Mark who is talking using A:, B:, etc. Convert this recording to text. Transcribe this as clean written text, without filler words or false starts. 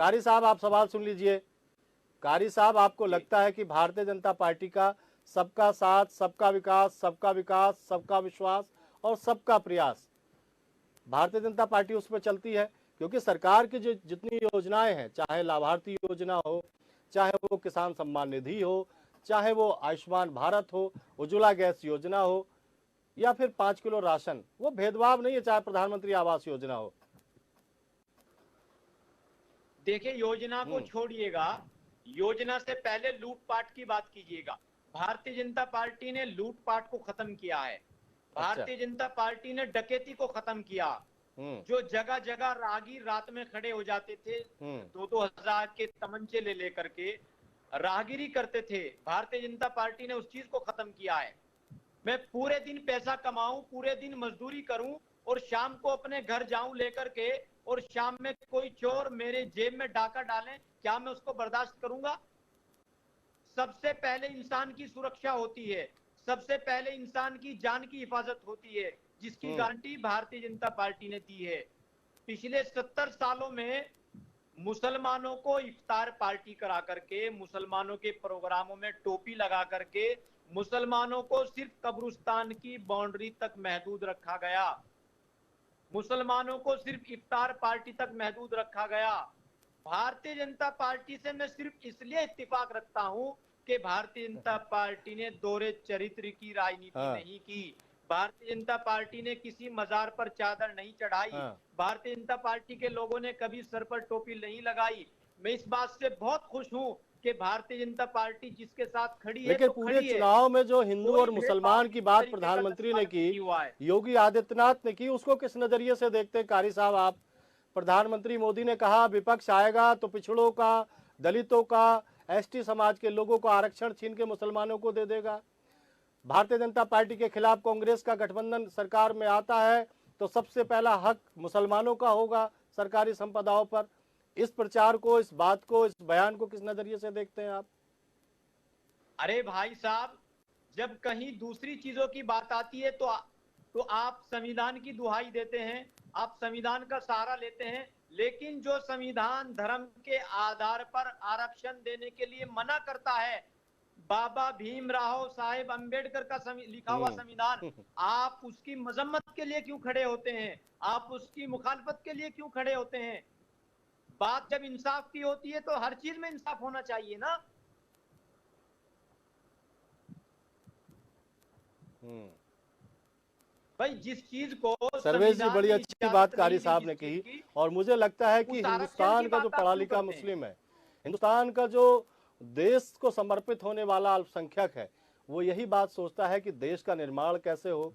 A: कारी साहब आप सवाल सुन लीजिए। कारी साहब, आपको लगता है कि भारतीय जनता पार्टी का सबका साथ, सबका विकास, सबका विकास, सबका विश्वास और सबका प्रयास, भारतीय जनता पार्टी उस पर चलती है? क्योंकि सरकार की जो जितनी योजनाएं हैं, चाहे लाभार्थी योजना हो, चाहे वो किसान सम्मान निधि हो, चाहे वो आयुष्मान भारत हो, उज्ज्वला गैस योजना हो, या फिर 5 किलो राशन, वो भेदभाव नहीं है, चाहे प्रधानमंत्री आवास योजना हो।
B: देखिए, योजना को छोड़िएगा, योजना से पहले लूटपाट की बात कीजिएगा। भारतीय जनता पार्टी ने लूटपाट को खत्म किया है। भारतीय जनता पार्टी ने डकैती को खत्म किया। जो जगह जगह राहगीर रात में खड़े हो जाते थे, 2-2 हजार के तमंचे ले लेकर के राहगीरी करते थे, भारतीय जनता पार्टी ने उस चीज को खत्म किया है। मैं पूरे दिन पैसा कमाऊं, पूरे दिन मजदूरी करूं और शाम को अपने घर जाऊं लेकर के, और शाम में कोई चोर मेरे जेब में डाका डाले, क्या मैं उसको बर्दाश्त करूंगा? सबसे पहले इंसान की सुरक्षा होती है, सबसे पहले इंसान की जान की हिफाजत होती है, जिसकी गारंटी भारतीय जनता पार्टी ने दी है। पिछले 70 सालों में मुसलमानों को इफ्तार पार्टी करा करके, मुसलमानों के प्रोग्रामों में टोपी लगा करके, मुसलमानों को सिर्फ कब्रिस्तान की बाउंड्री तक महदूद रखा गया, मुसलमानों को सिर्फ इफ्तार पार्टी तक महदूद रखा गया। भारतीय जनता पार्टी से मैं सिर्फ इसलिए इत्तेफाक रखता हूं कि भारतीय जनता पार्टी ने दोहरे चरित्र की राजनीति नहीं की, भारतीय जनता पार्टी ने किसी मजार पर चादर नहीं चढ़ाई, भारतीय जनता पार्टी के लोगों ने कभी सर पर टोपी नहीं लगाई। मैं इस बात से बहुत खुश हूं कि भारतीय जनता पार्टी जिसके साथ खड़ी है,
A: लेकिन
B: तो
A: पूरे चुनाव में जो हिंदू और मुसलमान की बात प्रधानमंत्री ने की, योगी आदित्यनाथ ने की, उसको किस नजरिए से देखते हैं कारी साहब आप? प्रधानमंत्री मोदी ने कहा विपक्ष आएगा तो पिछड़ों का, दलितों का, एसटी समाज के लोगों को आरक्षण छीन के मुसलमानों को दे देगा। भारतीय जनता पार्टी के खिलाफ कांग्रेस का गठबंधन सरकार में आता है तो सबसे पहला हक मुसलमानों का होगा सरकारी संपदाओं पर। इस प्रचार को, इस बात को, इस बयान को किस नजरिए से देखते हैं आप?
B: अरे भाई साहब, जब कहीं दूसरी चीजों की बात आती है तो आप संविधान की दुहाई देते हैं, आप संविधान का सहारा लेते हैं, लेकिन जो संविधान धर्म के आधार पर आरक्षण देने के लिए मना करता है, बाबा भीमराव साहेब अंबेडकर का लिखा हुआ संविधान, आप उसकी मजम्मत के लिए क्यों खड़े होते हैं? आप उसकी मुखालफत के लिए क्यों खड़े होते हैं? बात जब इंसाफ की होती है तो हर चीज में इंसाफ होना चाहिए ना। भाई, जिस चीज को
A: सर्वेश जी, बड़ी अच्छी बात कारी साहब ने कही, और मुझे लगता है कि हिंदुस्तान का जो पढ़ा लिखा मुस्लिम है, हिंदुस्तान का जो देश को समर्पित होने वाला अल्पसंख्यक है, वो यही बात सोचता है कि देश का निर्माण कैसे हो,